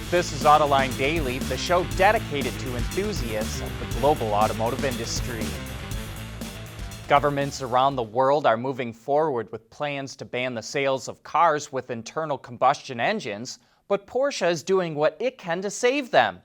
This is Autoline Daily, the show dedicated to enthusiasts of the global automotive industry. Governments around the world are moving forward with plans to ban the sales of cars with internal combustion engines, but Porsche is doing what it can to save them.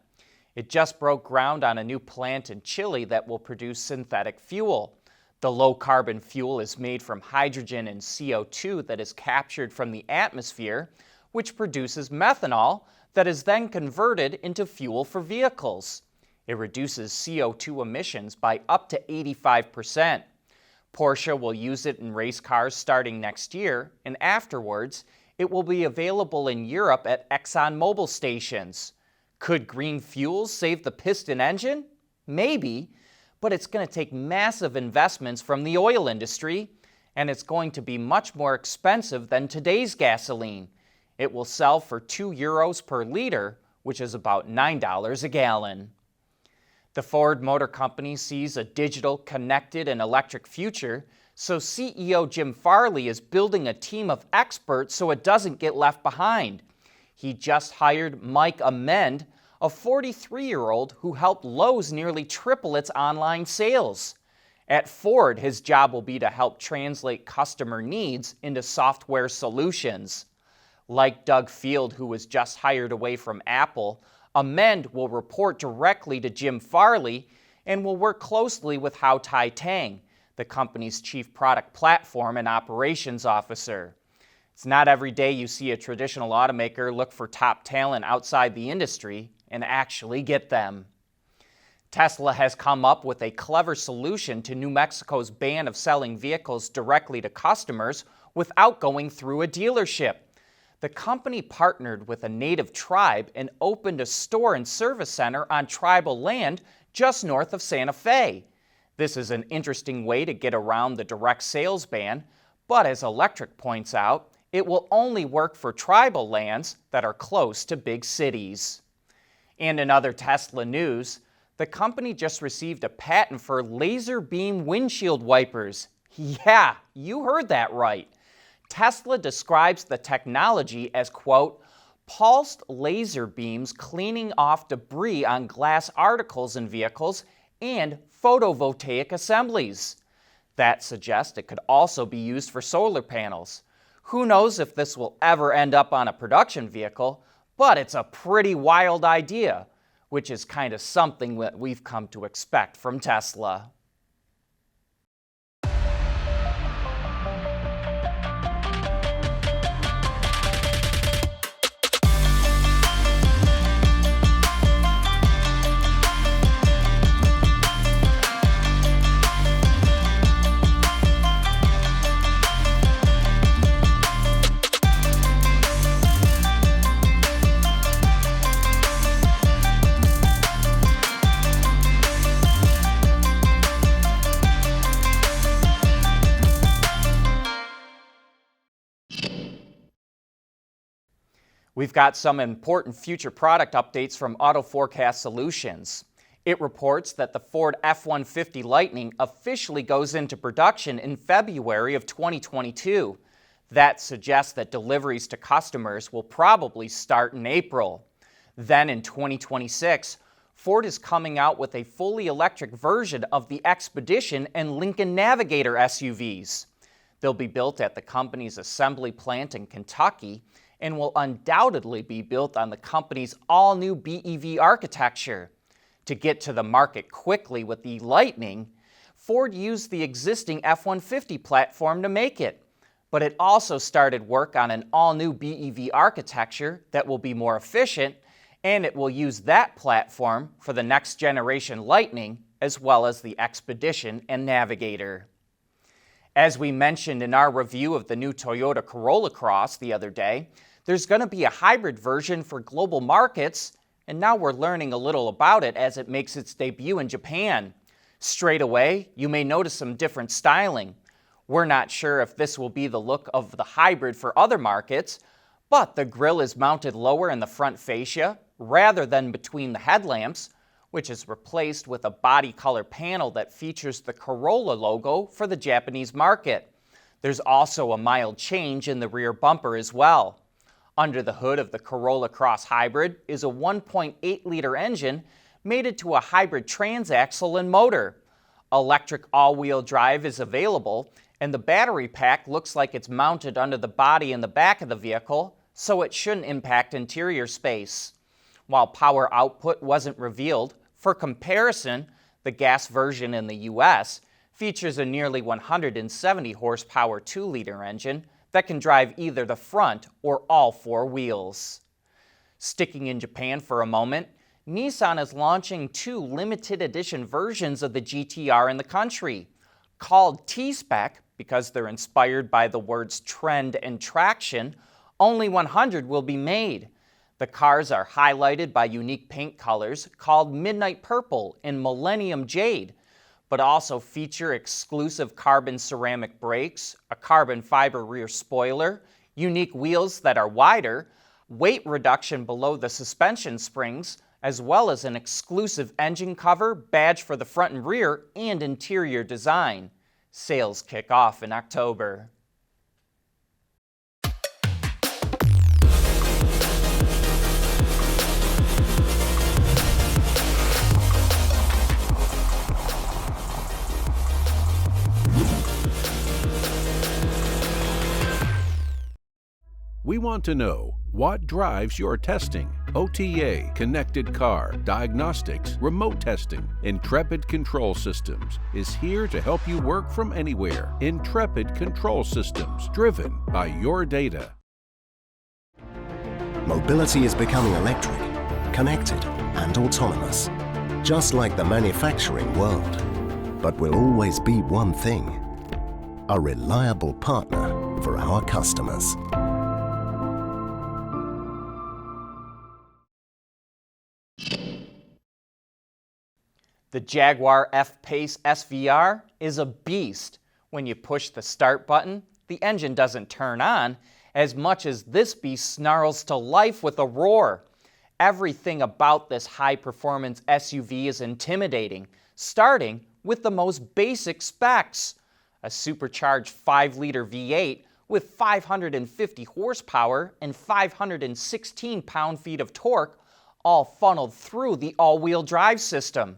It just broke ground on a new plant in Chile that will produce synthetic fuel. The low-carbon fuel is made from hydrogen and CO2 that is captured from the atmosphere, which produces methanol that is then converted into fuel for vehicles. It reduces CO2 emissions by up to 85%. Porsche will use it in race cars starting next year, and afterwards, it will be available in Europe at ExxonMobil stations. Could green fuels save the piston engine? Maybe, but it's going to take massive investments from the oil industry, and it's going to be much more expensive than today's gasoline. It will sell for €2 per liter, which is about $9 a gallon. The Ford Motor Company sees a digital, connected, and electric future, so CEO Jim Farley is building a team of experts so it doesn't get left behind. He just hired Mike Amend, a 43-year-old who helped Lowe's nearly triple its online sales. At Ford, his job will be to help translate customer needs into software solutions. Like Doug Field, who was just hired away from Apple, Amend will report directly to Jim Farley and will work closely with Hau Tai-Tang, the company's chief product platform and operations officer. It's not every day you see a traditional automaker look for top talent outside the industry and actually get them. Tesla has come up with a clever solution to New Mexico's ban of selling vehicles directly to customers without going through a dealership. The company partnered with a native tribe and opened a store and service center on tribal land just north of Santa Fe. This is an interesting way to get around the direct sales ban, but as Electric points out, it will only work for tribal lands that are close to big cities. And in other Tesla news, the company just received a patent for laser beam windshield wipers. Yeah, you heard that right. Tesla describes the technology as, quote, pulsed laser beams cleaning off debris on glass articles in vehicles and photovoltaic assemblies. That suggests it could also be used for solar panels. Who knows if this will ever end up on a production vehicle, but it's a pretty wild idea, which is kind of something that we've come to expect from Tesla. We've got some important future product updates from Auto Forecast Solutions. It reports that the Ford F-150 Lightning officially goes into production in February of 2022. That suggests that deliveries to customers will probably start in April. Then in 2026, Ford is coming out with a fully electric version of the Expedition and Lincoln Navigator SUVs. They'll be built at the company's assembly plant in Kentucky and will undoubtedly be built on the company's all-new BEV architecture. To get to the market quickly with the Lightning, Ford used the existing F-150 platform to make it, but it also started work on an all-new BEV architecture that will be more efficient, and it will use that platform for the next generation Lightning, as well as the Expedition and Navigator. As we mentioned in our review of the new Toyota Corolla Cross the other day, there's going to be a hybrid version for global markets, and now we're learning a little about it as it makes its debut in Japan. Straight away, you may notice some different styling. We're not sure if this will be the look of the hybrid for other markets, but the grille is mounted lower in the front fascia rather than between the headlamps, which is replaced with a body color panel that features the Corolla logo for the Japanese market. There's also a mild change in the rear bumper as well. Under the hood of the Corolla Cross Hybrid is a 1.8-liter engine mated to a hybrid transaxle and motor. Electric all-wheel drive is available, and the battery pack looks like it's mounted under the body in the back of the vehicle, so it shouldn't impact interior space. While power output wasn't revealed, for comparison, the gas version in the U.S. features a nearly 170 horsepower 2-liter engine that can drive either the front or all four wheels. Sticking in Japan for a moment, Nissan is launching two limited edition versions of the GTR in the country. Called T-Spec because they're inspired by the words trend and traction, only 100 will be made. The cars are highlighted by unique paint colors called Midnight Purple and Millennium Jade, but also feature exclusive carbon ceramic brakes, a carbon fiber rear spoiler, unique wheels that are wider, weight reduction below the suspension springs, as well as an exclusive engine cover, badge for the front and rear, and interior design. Sales kick off in October. We want to know what drives your testing. OTA, connected car, diagnostics, remote testing. Intrepid Control Systems is here to help you work from anywhere. Intrepid Control Systems, driven by your data. Mobility is becoming electric, connected, and autonomous, just like the manufacturing world. But will always be one thing: a reliable partner for our customers. The Jaguar F-Pace SVR is a beast. When you push the start button, the engine doesn't turn on as much as this beast snarls to life with a roar. Everything about this high-performance SUV is intimidating, starting with the most basic specs. A supercharged 5-liter V8 with 550 horsepower and 516 pound-feet of torque, all funneled through the all-wheel drive system.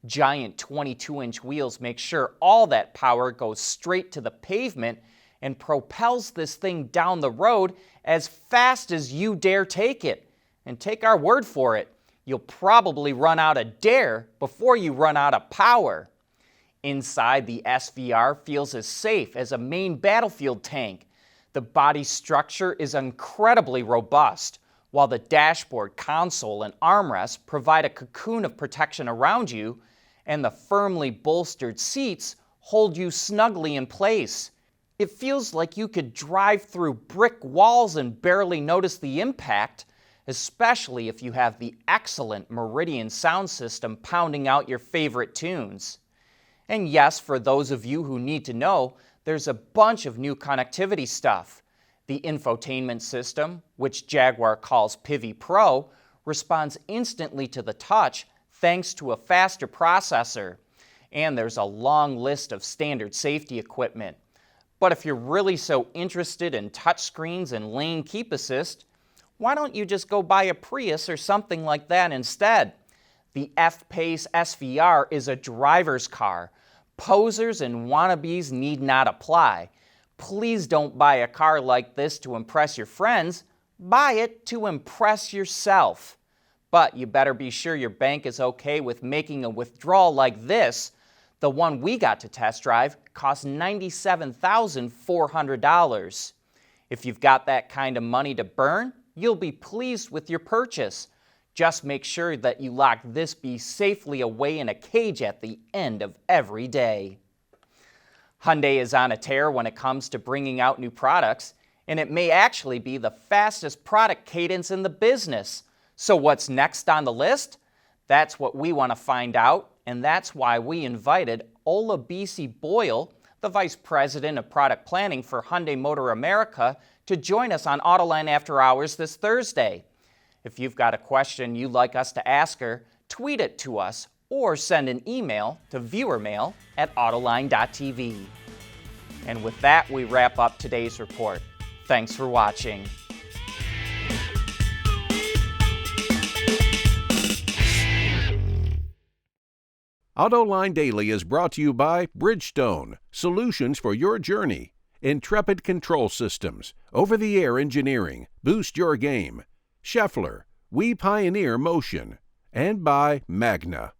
Giant 22-inch wheels make sure all that power goes straight to the pavement and propels this thing down the road as fast as you dare take it. And take our word for it, you'll probably run out of dare before you run out of power. Inside, the SVR feels as safe as a main battlefield tank. The body structure is incredibly robust, while the dashboard, console, and armrest provide a cocoon of protection around you, and the firmly bolstered seats hold you snugly in place. It feels like you could drive through brick walls and barely notice the impact, especially if you have the excellent Meridian sound system pounding out your favorite tunes. And yes, for those of you who need to know, there's a bunch of new connectivity stuff. The infotainment system, which Jaguar calls Pivi Pro, responds instantly to the touch thanks to a faster processor. And there's a long list of standard safety equipment. But if you're really so interested in touchscreens and lane keep assist, why don't you just go buy a Prius or something like that instead? The F-Pace SVR is a driver's car. Posers and wannabes need not apply. Please don't buy a car like this to impress your friends. Buy it to impress yourself. But you better be sure your bank is okay with making a withdrawal like this. The one we got to test drive cost $97,400. If you've got that kind of money to burn, you'll be pleased with your purchase. Just make sure that you lock this beast safely away in a cage at the end of every day. Hyundai is on a tear when it comes to bringing out new products, and it may actually be the fastest product cadence in the business. So what's next on the list? That's what we want to find out, and that's why we invited Ola Boyle, the Vice President of Product Planning for Hyundai Motor America, to join us on Autoline After Hours this Thursday. If you've got a question you'd like us to ask her, tweet it to us or send an email to viewermail@autoline.tv. And with that, we wrap up today's report. Thanks for watching. Autoline Daily is brought to you by Bridgestone, solutions for your journey. Intrepid Control Systems, over-the-air engineering, boost your game. Scheffler, we pioneer motion. And by Magna.